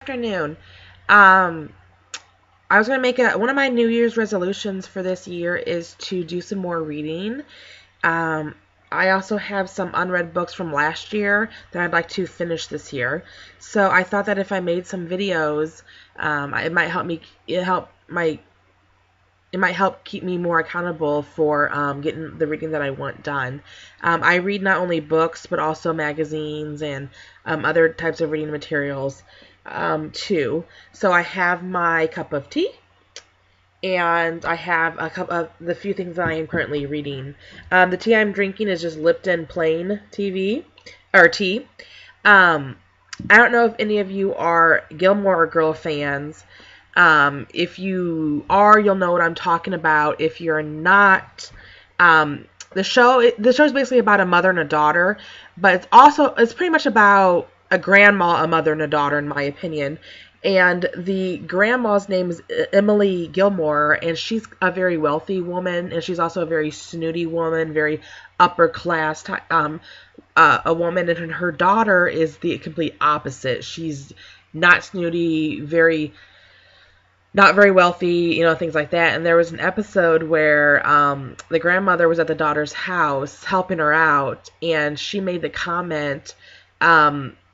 afternoon. Um, I was going to make one of my New Year's resolutions for this year is to do some more reading. Um, I also have some unread books from last year that I'd like to finish this year. So I thought that if I made some videos, it might help me. It might help keep me more accountable for getting the reading that I want done. I read not only books but also magazines and other types of reading materials too. So I have my cup of tea and I have a cup of the few things that I am currently reading. The tea I'm drinking is just Lipton plain tea. Um, I don't know if any of you are Gilmore Girl fans. If you are, you'll know what I'm talking about. If you're not, the show is basically about a mother and a daughter, but it's pretty much about a grandma, a mother, and a daughter, in my opinion. And the grandma's name is Emily Gilmore, and she's a very wealthy woman, and she's also a very snooty woman, very upper class, a woman, and her daughter is the complete opposite. She's not snooty, not very wealthy, things like that. And there was an episode where the grandmother was at the daughter's house helping her out, and she made the comment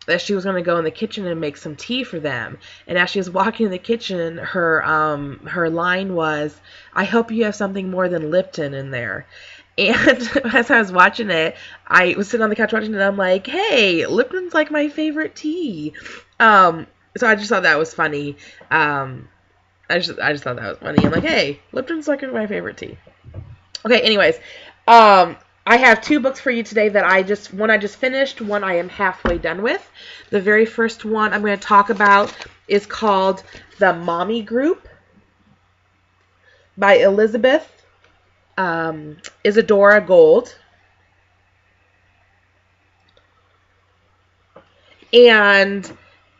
that she was going to go in the kitchen and make some tea for them. And as she was walking in the kitchen, her line was, "I hope you have something more than Lipton in there." And as I was watching it, I was sitting on the couch watching it, and I'm like, hey, Lipton's like my favorite tea. So I just thought that was funny. I just thought that was funny. I'm like, hey, Lipton's like my favorite tea. Okay, anyways, I have two books for you today that one I just finished, one I am halfway done with. The very first one I'm going to talk about is called The Mommy Group by Elizabeth Isadora Gold. And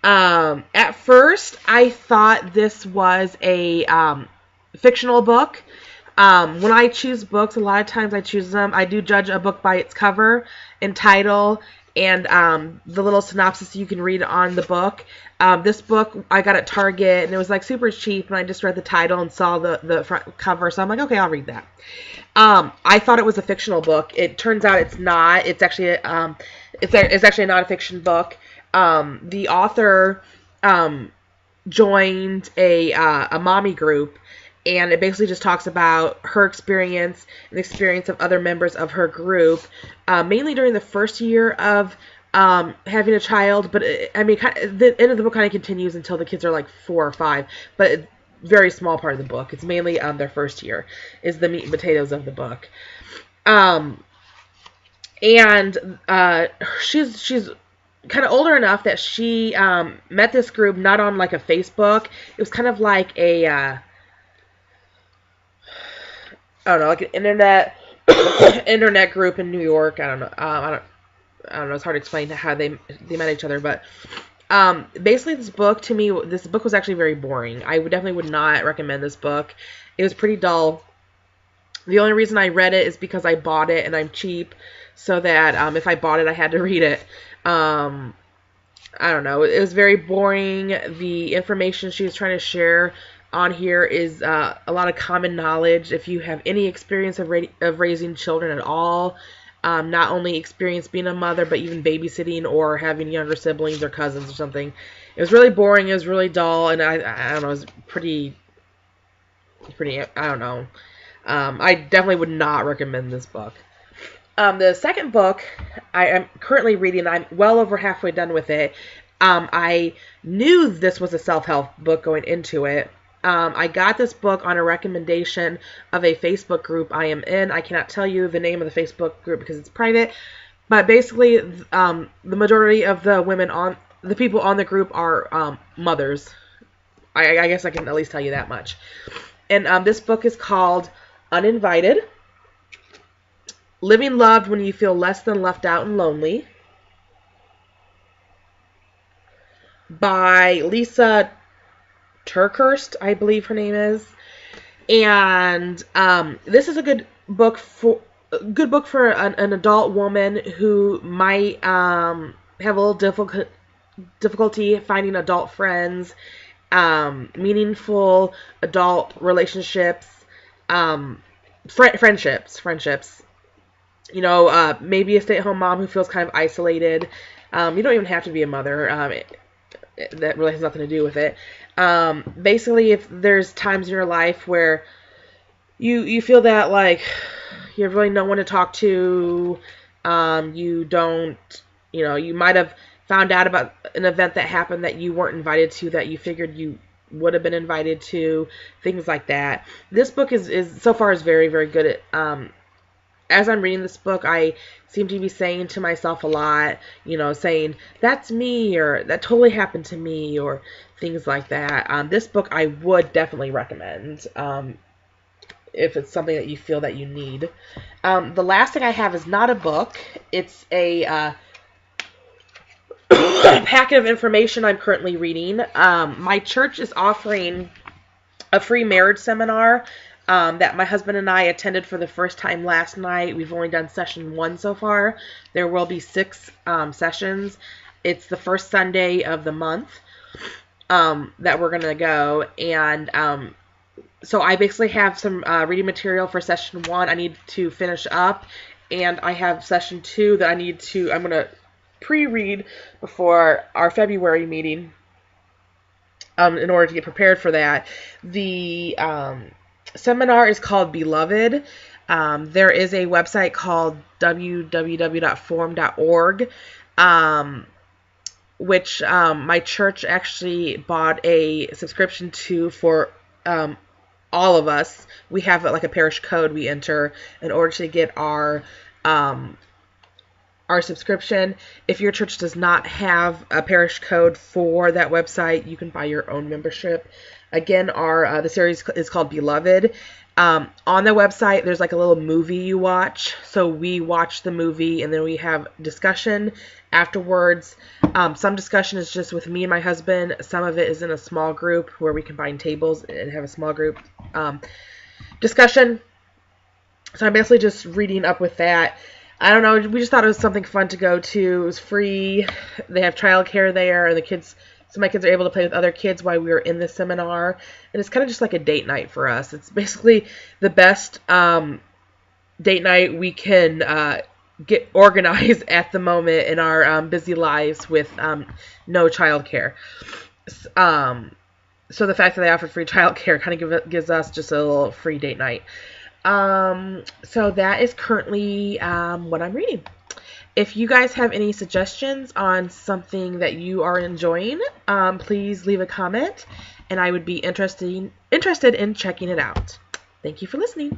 at first, I thought this was a fictional book. When I choose books, a lot of times I do judge a book by its cover and title and the little synopsis you can read on the book. This book I got at Target, and it was like super cheap, and I just read the title and saw the front cover, so I'm like, okay, I'll read that. I thought it was a fictional book. It turns out it's not. It's actually it's actually a nonfiction book. The author joined a mommy group, and it basically just talks about her experience and the experience of other members of her group, mainly during the first year of having a child. But the end of the book kind of continues until the kids are like 4 or 5. But it's a very small part of the book. It's mainly their first year is the meat and potatoes of the book. And she's kind of older enough that she met this group not on like a Facebook. It was kind of like a I don't know, like an internet group in New York. I don't know. I don't know. It's hard to explain how they met each other, but basically this book was actually very boring. I definitely would not recommend this book. It was pretty dull. The only reason I read it is because I bought it and I'm cheap, so that if I bought it, I had to read it. I don't know. It was very boring. The information she was trying to share on here is a lot of common knowledge. If you have any experience of raising children at all, not only experience being a mother, but even babysitting or having younger siblings or cousins or something. It was really boring. It was really dull, and I don't know. It was pretty. I don't know. I definitely would not recommend this book. The second book I am currently reading, I'm well over halfway done with it. I knew this was a self-help book going into it. I got this book on a recommendation of a Facebook group I am in. I cannot tell you the name of the Facebook group because it's private. But basically, the majority of the people on the group are mothers. I guess I can at least tell you that much. And this book is called Uninvited: Living Loved When You Feel Less Than Left Out and Lonely, by Lisa TerKeurst, I believe her name is. And this is a good book for an adult woman who might have a little difficulty finding adult friends, meaningful adult relationships, friendships. Maybe a stay-at-home mom who feels kind of isolated. You don't even have to be a mother. That really has nothing to do with it. Basically, if there's times in your life where you feel that like you have really no one to talk to, you don't, you might have found out about an event that happened that you weren't invited to that you figured you would have been invited to, things like that. This book is so far is very, very good at, as I'm reading this book, I seem to be saying to myself a lot, saying, that's me, or that totally happened to me, or things like that. This book I would definitely recommend if it's something that you feel that you need. The last thing I have is not a book. It's a packet of information I'm currently reading. My church is offering a free marriage seminar that my husband and I attended for the first time last night. We've only done session 1 so far. There will be 6 sessions. It's the first Sunday of the month that we're going to go. And so I basically have some reading material for session 1 I need to finish up. And I have session 2 that I'm going to pre-read before our February meeting in order to get prepared for that. The seminar is called Beloved. There is a website called www.forum.org, which my church actually bought a subscription to for all of us. We have like a parish code we enter in order to get our subscription. If your church does not have a parish code for that website, you can buy your own membership. Again, the series is called Beloved. On the website, there's like a little movie you watch. So we watch the movie and then we have discussion afterwards. Some discussion is just with me and my husband. Some of it is in a small group where we combine tables and have a small group discussion. So I'm basically just reading up with that. I don't know. We just thought it was something fun to go to. It was free. They have childcare there, and so my kids are able to play with other kids while we were in the seminar. And it's kind of just like a date night for us. It's basically the best date night we can get organized at the moment in our busy lives with no childcare. So the fact that they offer free childcare kind of gives us just a little free date night. So that is currently what I'm reading. If you guys have any suggestions on something that you are enjoying, please leave a comment, and I would be interested in checking it out. Thank you for listening.